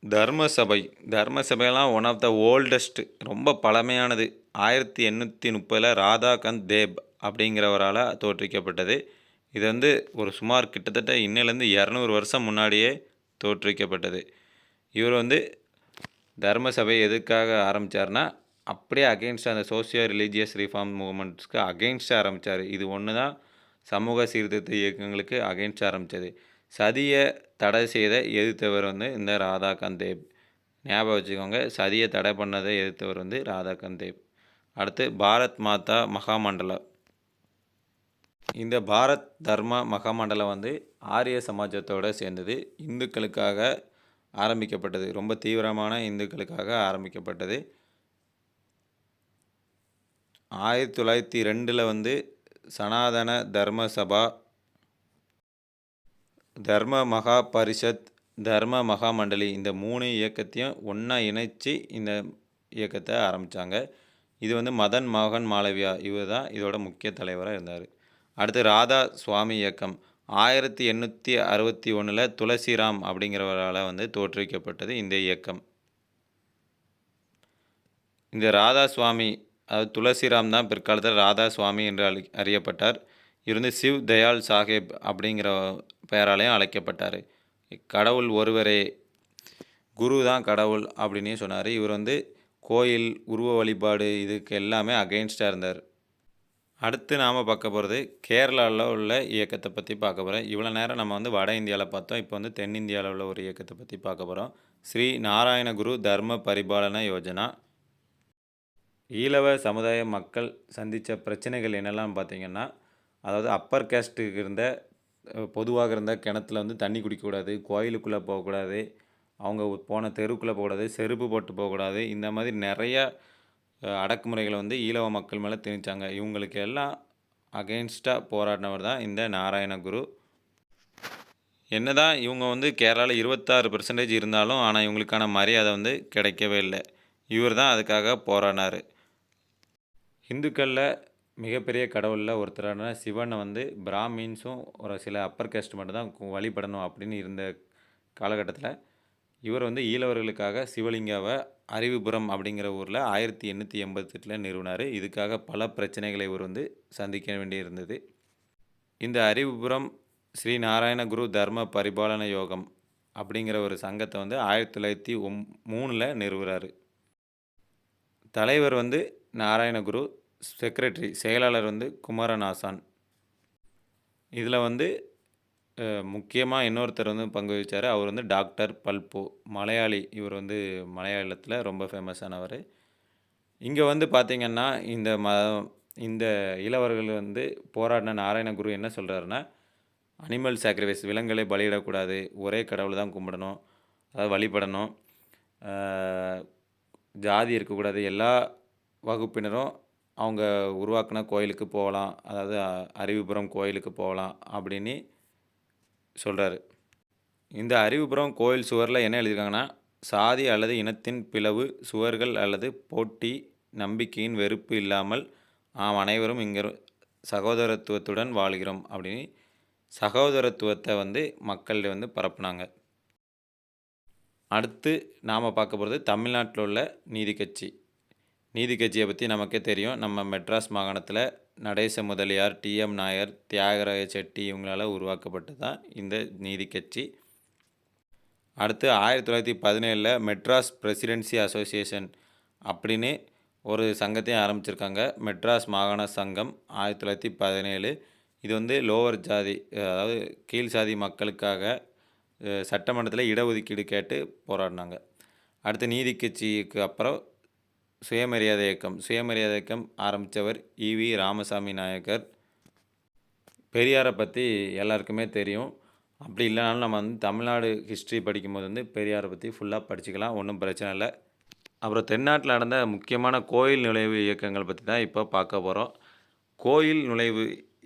தர்மசபைலாம் ஒன் ஆஃப் த ஓல்டஸ்ட், ரொம்ப பழமையானது. 1830 ராதாகாந்த் தேப் அப்படிங்கிறவரால் தோற்றுவிக்கப்பட்டது. இது வந்து ஒரு சுமார் கிட்டத்தட்ட இன்னிலேருந்து 200 வருஷம் முன்னாடியே தோற்றுவிக்கப்பட்டது. இவர் வந்து தர்மசபை எதுக்காக ஆரம்பித்தார்னா, அப்படியே அகெயின்ஸ்டாக அந்த சோசியோ ரிலீஜியஸ் ரிஃபார்ம் மூவ்மெண்ட்ஸ்க்கு அகெயின்ஸ்டாக ஆரம்பித்தார். இது ஒன்று தான் சமூக சீர்திருத்த இயக்கங்களுக்கு அகெயின்ஸ்டாக ஆரம்பித்தது. சதியை தடை செய்த எதிர்த்தவர் வந்து இந்த ராதாகாந்த் தேப். ஞாபகம் வச்சுக்கோங்க, சதியை தடை பண்ணதை எதிர்த்தவர் வந்து ராதாகாந்த் தேப். அடுத்து பாரத் மாதா மகாமண்டலா. இந்த பாரத் தர்ம மகாமண்டலம் வந்து ஆரிய சமாஜத்தோடு சேர்ந்தது. இந்துக்களுக்காக ஆரம்பிக்கப்பட்டது. ரொம்ப தீவிரமான இந்துக்களுக்காக ஆரம்பிக்கப்பட்டது. 1902 வந்து சனாதன தர்ம சபா, தர்ம மகா பரிஷத், தர்ம மகாமண்டலி இந்த 3 இயக்கத்தையும் ஒன்றா இணைச்சி இந்த இயக்கத்தை ஆரம்பித்தாங்க. இது வந்து மதன் மோகன் மாளவியா இவர் தான் இதோட முக்கிய தலைவராக இருந்தார். அடுத்து ராதா சுவாமி இயக்கம் 1861 துளசிராம் அப்படிங்கிறவரால் வந்து தோற்றுவிக்கப்பட்டது இந்த இயக்கம். இந்த ராதா சுவாமி, அதாவது துளசிராம் தான் பிற்காலத்தில் ராதா சுவாமி என்று அறியப்பட்டார். இவர் வந்து சிவ் தயாள் சாஹேப் அப்படிங்கிற பெயராலையும் அழைக்கப்பட்டார். கடவுள் ஒருவரே, குரு தான் கடவுள் அப்படின்னு சொன்னார். இவர் வந்து கோயில், உருவ வழிபாடு இதுக்கு எல்லாமே அகெயின்ஸ்டாக இருந்தார். அடுத்து நாம் பார்க்க போகிறது கேரளாவில் உள்ள இயக்கத்தை பற்றி பார்க்க போகிறோம். இவ்வளோ நேரம் நம்ம வந்து வட இந்தியாவில் பார்த்தோம். இப்போ வந்து தென்னிந்தியாவில் உள்ள ஒரு இயக்கத்தை பற்றி பார்க்க போகிறோம். ஸ்ரீ நாராயணகுரு தர்ம பரிபாலன யோஜனா. ஈழவ சமுதாய மக்கள் சந்தித்த பிரச்சனைகள் என்னெல்லாம் பார்த்திங்கன்னா, அதாவது அப்பர் கேஸ்ட்டுக்கு இருந்த பொதுவாக இருந்த கிணத்துல வந்து தண்ணி குடிக்கக்கூடாது, கோயிலுக்குள்ளே போகக்கூடாது, அவங்க போன தெருவுக்குள்ளே போகக்கூடாது, செருப்பு போட்டு போகக்கூடாது, இந்த மாதிரி நிறையா அடக்குமுறைகளை வந்து ஈழவ மக்கள் மேலே திணிச்சாங்க. இவங்களுக்கு எல்லாம் அகெயின்ஸ்டாக போராடினவர் தான் இந்த நாராயணகுரு. என்னதான் இவங்க வந்து கேரளாவில் 26% இருந்தாலும் ஆனால் இவங்களுக்கான மரியாதை வந்து கிடைக்கவே இல்லை. இவர் தான் அதுக்காக போராடினார். இந்துக்களில் மிகப்பெரிய கடவுளில் ஒருத்தரான சிவனை வந்து பிராமின்ஸும் ஒரு சில அப்பர் கேஸ்ட் மட்டும்தான் வழிபடணும் அப்படின்னு இருந்த காலகட்டத்தில் இவர் வந்து ஈழவர்களுக்காக சிவலிங்காவை அறிவுபுரம் அப்படிங்கிற ஊரில் 1888 நிறுவினார். இதுக்காக பல பிரச்சனைகளை இவர் வந்து சந்திக்க வேண்டியிருந்தது. இந்த அறிவுபுரம் ஸ்ரீ நாராயணகுரு தர்ம பரிபாலன யோகம் அப்படிங்கிற ஒரு சங்கத்தை வந்து 1903 நிறுவுறாரு. தலைவர் வந்து நாராயணகுரு, செக்ரட்டரி செயலாளர் வந்து குமரன் ஆசான். இதில் வந்து முக்கியமாக இன்னொருத்தர் வந்து பங்கு வகித்தார். அவர் வந்து டாக்டர் பல்பு, மலையாளி. இவர் வந்து மலையாளத்தில் ரொம்ப ஃபேமஸானவர். இங்கே வந்து பார்த்திங்கன்னா இந்த இளவர்கள் வந்து போராடின நாராயணகுரு என்ன சொல்கிறாருன்னா, அனிமல் சாக்ரிஃபைஸ், விலங்குகளை பலியிடக்கூடாது, ஒரே கடவுளை தான் கும்பிடணும், அதாவது வழிபடணும், ஜாதி இருக்கக்கூடாது, எல்லா வகுப்பினரும் அவங்க உருவாக்கின கோயிலுக்கு போகலாம், அதாவது அறிவுபுரம் கோயிலுக்கு போகலாம் அப்படின்னு சொல்கிறாரு. இந்த அறிவுபுரம் கோயில் சுவரில் என்ன எழுதியிருக்காங்கன்னா, சாதி அல்லது இனத்தின் பிளவு, சுவர்கள் அல்லது போட்டி, நம்பிக்கையின் வெறுப்பு இல்லாமல் நாம் அனைவரும் இங்கே சகோதரத்துவத்துடன் வாழ்கிறோம் அப்படின்னு சகோதரத்துவத்தை வந்து மக்கள் வந்து பரப்புனாங்க. அடுத்து நாம் பார்க்க போகிறது தமிழ்நாட்டில் உள்ள நீதி கட்சி. நீதி கட்சியை பற்றி நமக்கே தெரியும். நம்ம மெட்ராஸ் மாகாணத்தில் நடேச முதலியார், டிஎம் நாயர், தியாகராய செட்டி இவங்களால் உருவாக்கப்பட்டது தான் இந்த நீதி கட்சி. அடுத்து 1917 மெட்ராஸ் பிரசிடென்சி அசோசியேஷன் அப்படின்னு ஒரு சங்கத்தையும் ஆரம்பிச்சிருக்காங்க. மெட்ராஸ் மாகாண சங்கம் 1917. இது வந்து லோவர் ஜாதி, அதாவது கீழ் சாதி மக்களுக்காக சட்டமன்றத்தில் இடஒதுக்கீடு கேட்டு போராடினாங்க. அடுத்து நீதி கட்சிக்கு அப்புறம் சுயமரியாதை இயக்கம் ஆரம்பித்தவர் ஈவி ராமசாமி நாயக்கர். பெரியாரை பற்றி எல்லாருக்குமே தெரியும். அப்படி இல்லைனாலும் நம்ம வந்து தமிழ்நாடு ஹிஸ்ட்ரி படிக்கும்போது வந்து பெரியாரை பற்றி ஃபுல்லாக படிச்சுக்கலாம், ஒன்றும் பிரச்சனை இல்லை. அப்புறம் தென்னாட்டில நடந்த முக்கியமான கோயில் நுழைவு இயக்கங்கள் பத்தி தான் இப்போ பார்க்க போறோம். கோயில் நுழைவு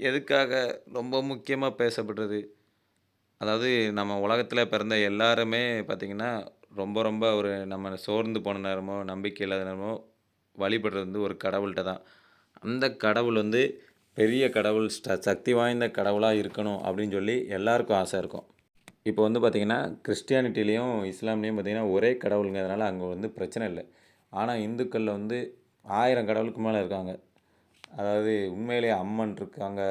எதுக்காக ரொம்ப முக்கியமா பேசப்படுறது? அதாவது நம்ம உலகத்தில பிறந்த எல்லாருமே பார்த்தீங்கன்னா, ரொம்ப ரொம்ப ஒரு நம்ம சோர்ந்து போன நேரமோ, நம்பிக்கை இல்லாத நேரமோ வழிபடுறது வந்து ஒரு கடவுள்ட்ட தான். அந்த கடவுள் வந்து பெரிய கடவுள், சக்தி வாய்ந்த கடவுளா இருக்கணும் அப்படின்னு சொல்லி எல்லாருக்கும் ஆசை இருக்கும். இப்போ வந்து பார்த்தீங்கன்னா, கிறிஸ்டியானிட்டிலயும், இஸ்லாம்லயும் பார்த்தீங்கன்னா, ஒரே கடவுளுங்கிறதுனால அங்க வந்து பிரச்சனை இல்ல. ஆனா இந்துக்கள்ல வந்து 1000 கடவுளுக்கு மேல இருக்காங்க. அதாவது உண்மையிலேயே அம்மன் இருக்காங்க,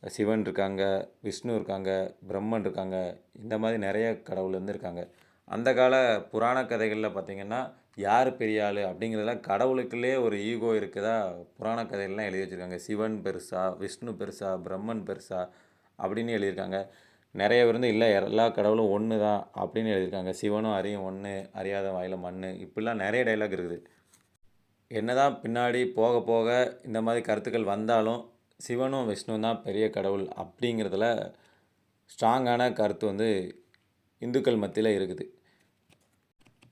சிவன் இருக்காங்க, விஷ்ணு இருக்காங்க, பிரம்மன் இருக்காங்க. இந்த மாதிரி நெறைய கடவுள் வந்து இருக்காங்க. அந்த கால புராண கதைகள்ல பார்த்தீங்கன்னா, யார் பெரிய ஆளு அப்படிங்கிறதெல்லாம் கடவுளுக்குள்ளேயே ஒரு ஈகோ இருக்குதா புராண கதைகள்லாம் எழுதி வச்சிருக்காங்க. சிவன் பெருசா, விஷ்ணு பெருசா, பிரம்மன் பெருசா அப்படின்னு எழுதியிருக்காங்க. நெறைய பேர் வந்து இல்ல எல்லா கடவுளும் ஒண்ணு தான் அப்படின்னு எழுதியிருக்காங்க. சிவனும் ஹரியும் ஒண்ணு, அறியாத வாயில மண்ணு இப்படிலாம் நெறைய டயலாக் இருக்குது. என்னதான் பின்னாடி போக போக இந்த மாதிரி கருத்துக்கள் வந்தாலும், சிவனும் விஷ்ணுவும் தான் பெரிய கடவுள் அப்படிங்கிறதுல ஸ்ட்ராங்கான கருத்து வந்து இந்துக்கள் மத்தியில இருக்குது.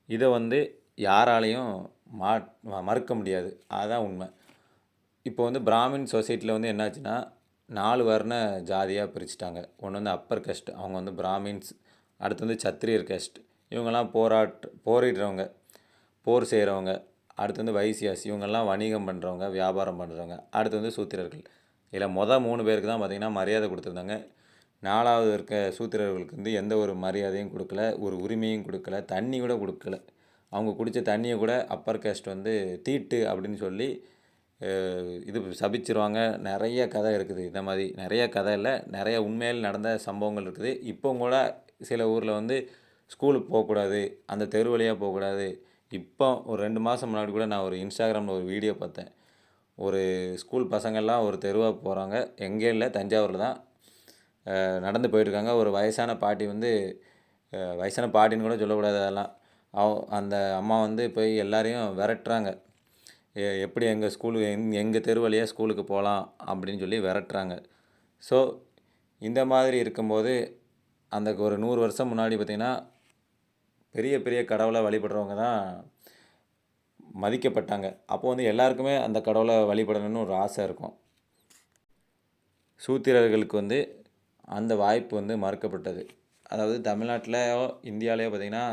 இத வந்து யாராலயும் மறுக்க முடியாது. அதுதான் உண்மை. இப்போ வந்து பிராமின் சொசைட்டில வந்து என்னாச்சுன்னா, 4 வர்ண ஜாதியா பிரிச்சுட்டாங்க. ஒண்ணு வந்து அப்பர் காஸ்ட் அவங்க வந்து பிராமின்ஸ். அடுத்து வந்து சத்திரியர் காஸ்ட். இவங்கலாம் போரிடுறவங்க, போர் செய்றவங்க. அடுத்து வந்து வைசியாஸ் இவங்கெல்லாம் வணிகம் பண்ணுறவங்க, வியாபாரம் பண்ணுறவங்க. அடுத்து வந்து சூத்திரர்கள். இதில் 3 பேருக்கு தான் பார்த்தீங்கன்னா மரியாதை கொடுத்துருந்தாங்க. 4வது இருக்க சூத்திரர்களுக்கு வந்து எந்த ஒரு மரியாதையும் கொடுக்கல, ஒரு உரிமையும் கொடுக்கல, தண்ணி கூட கொடுக்கல. அவங்க குடித்த தண்ணியை கூட அப்பர் காஸ்ட் வந்து தீட்டு அப்படின்னு சொல்லி இது சபிச்சிருவாங்க. நெறைய கதை இருக்குது. இந்த மாதிரி நெறைய கதை இல்ல, நெறைய உண்மையில நடந்த சம்பவங்கள் இருக்குது. இப்பவும் கூட சில ஊர்ல வந்து ஸ்கூலுக்கு போகக்கூடாது, அந்த தெரு வழியா போகக்கூடாது. இப்போ ஒரு 2 மாதம் முன்னாடி கூட நான் ஒரு இன்ஸ்டாகிராமில் ஒரு வீடியோ பார்த்தேன். ஒரு ஸ்கூல் பசங்கள்லாம் ஒரு தெருவா போகிறாங்க. எங்கேயும் இல்லை, தஞ்சாவூரில் தான். நடந்து போயிட்டுருக்காங்க. ஒரு வயசான பாட்டி வந்து வயசான பாட்டின்னு கூட சொல்லக்கூடாது அதெல்லாம். அந்த அம்மா வந்து போய் எல்லாரையும் விரட்டுறாங்க. எப்படி எங்கள் ஸ்கூலு எங்கள் தெரு வழியா ஸ்கூலுக்கு போகலாம் அப்படின்னு சொல்லி விரட்டுறாங்க. ஸோ இந்த மாதிரி இருக்கும்போது, அந்த ஒரு 100 வருஷம் முன்னாடி பார்த்திங்கன்னா, பெரிய பெரிய கடவுளை வழிபடுறவங்க தான் மதிக்கப்பட்டாங்க. அப்போ வந்து எல்லாருக்குமே அந்த கடவுளை வழிபடணும்னு ஒரு ஆசை இருக்கும். சூத்திரர்களுக்கு வந்து அந்த வாய்ப்பு வந்து மறுக்கப்பட்டது. அதாவது தமிழ்நாட்டிலயோ, இந்தியாவிலயோ பார்த்திங்கன்னா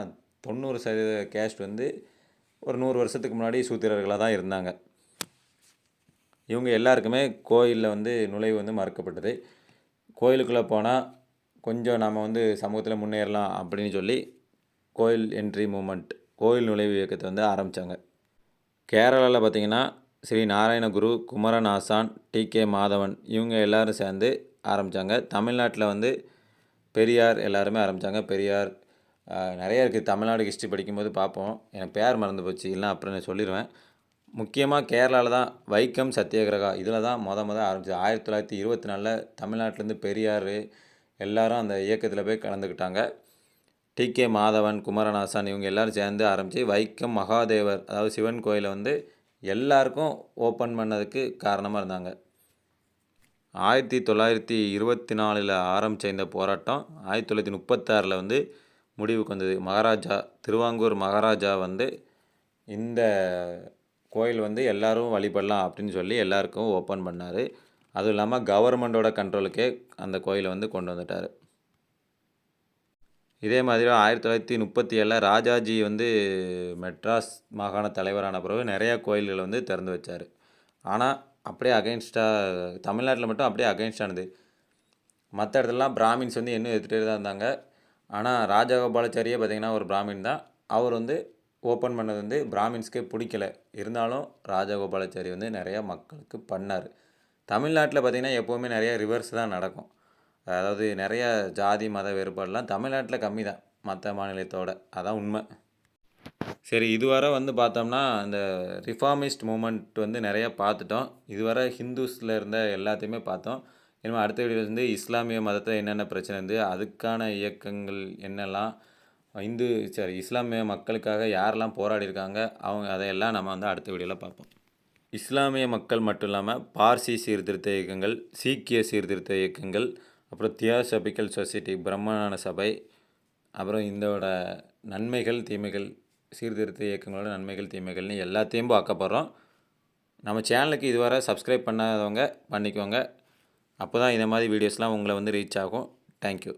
90% கேஸ்ட் வந்து ஒரு 100 வருஷத்துக்கு முன்னாடி சூத்திரர்களாக தான் இருந்தாங்க. இவங்க எல்லாருக்குமே கோயிலில் வந்து நுழைவு வந்து மறுக்கப்பட்டது. கோயிலுக்குள்ளே போனால் கொஞ்சம் நம்ம வந்து சமூகத்தில் முன்னேறலாம் அப்படின்னு சொல்லி கோயில் என்ட்ரி மூமெண்ட், கோயில் நுழைவு இயக்கத்தை வந்து ஆரம்பித்தாங்க. கேரளாவில் பார்த்திங்கன்னா ஸ்ரீ நாராயணகுரு, குமரன் ஆசான், டி.கே. மாதவன் இவங்க எல்லோரும் சேர்ந்து ஆரம்பித்தாங்க. தமிழ்நாட்டில் வந்து பெரியார் எல்லாருமே ஆரம்பித்தாங்க. பெரியார் நிறைய இருக்குது. தமிழ்நாடு ஹிஸ்ட்ரி படிக்கும்போது பார்ப்போம். எனக்கு பேர் மறந்து போச்சு, இல்லைனா அப்புறம் நான் சொல்லிடுவேன். முக்கியமாக கேரளாவில் தான் வைக்கம் சத்தியாகிரகா இதில் தான் ஆரம்பிச்சது. 1924 தமிழ்நாட்டிலேருந்து பெரியார் எல்லாரும் அந்த இயக்கத்தில் போய் கலந்துக்கிட்டாங்க. டி.கே. மாதவன், குமரநாசான் இவங்க எல்லோரும் சேர்ந்து ஆரம்பித்து வைக்கம் மகாதேவர் அதாவது சிவன் கோயிலை வந்து எல்லாருக்கும் ஓப்பன் பண்ணதுக்கு காரணமாக இருந்தாங்க. 1924 ஆரம்பித்த இந்த போராட்டம் 1936 வந்து முடிவுக்கு வந்தது. மகாராஜா திருவாங்கூர் மகாராஜா வந்து இந்த கோயில் வந்து எல்லோரும் வழிபடலாம் அப்படின்னு சொல்லி எல்லாருக்கும் ஓப்பன் பண்ணார். அதுவும் இல்லாமல் கவர்மெண்ட்டோட கண்ட்ரோலுக்கே அந்த கோயிலை வந்து கொண்டு வந்துட்டார். இதே மாதிரி 1937 ராஜாஜி வந்து மெட்ராஸ் மாகாண தலைவரான பிறகு நிறையா கோயில்களை வந்து திறந்து வச்சார். ஆனால் அப்படியே அகைன்ஸ்டாக தமிழ்நாட்டில் மட்டும் அப்படியே அகைன்ஸ்டானது. மற்ற இடத்துலலாம் பிராமின்ஸ் வந்து இன்னும் எதிர்த்துட்டே தான் இருந்தாங்க. ஆனால் ராஜகோபாலாச்சாரியே பார்த்திங்கன்னா ஒரு பிராமின் தான். அவர் வந்து ஓப்பன் பண்ணது வந்து பிராமின்ஸ்க்கே பிடிக்கல. இருந்தாலும் ராஜகோபாலாச்சாரி வந்து நிறையா மக்களுக்கு பண்ணார். தமிழ்நாட்டில் பார்த்திங்கன்னா எப்போவுமே நிறையா ரிவர்ஸ் தான் நடக்கும். அதாவது நிறையா ஜாதி மத வேறுபாடெலாம் தமிழ்நாட்டில் கம்மி தான் மற்ற மாநிலத்தோட. அதான் உண்மை. சரி, இதுவரை வந்து பார்த்தோம்னா இந்த ரிஃபார்மிஸ்ட் மூமெண்ட் வந்து நிறையா பார்த்துட்டோம். இதுவரை ஹிந்துஸில் இருந்த எல்லாத்தையுமே பார்த்தோம். இனிமேல் அடுத்த வீடியோவில் வந்து இஸ்லாமிய மதத்தில் என்னென்ன பிரச்சனை இருந்து அதுக்கான இயக்கங்கள் என்னெல்லாம் இஸ்லாமிய மக்களுக்காக யாரெல்லாம் போராடியிருக்காங்க அவங்க அதையெல்லாம் நம்ம வந்து அடுத்த வீடியோவில் பார்ப்போம். இஸ்லாமிய மக்கள் மட்டும் இல்லாமல் பார்சி சீர்திருத்த இயக்கங்கள், சீக்கிய சீர்திருத்த இயக்கங்கள், அப்புறம் தியோசபிக்கல் சொசைட்டி பிரம்மஞான சபை, அப்புறம் இதோட நன்மைகள் தீமைகள், சீர்திருத்த இயக்கங்களோட நன்மைகள் தீமைகள்னு எல்லாத்தையும் பார்க்க போகிறோம். நம்ம சேனலுக்கு இதுவரை சப்ஸ்கிரைப் பண்ணாதவங்க பண்ணிக்கோங்க. அப்போ தான் இந்த மாதிரி வீடியோஸ்லாம் உங்களை வந்து ரீச் ஆகும். தேங்க்யூ.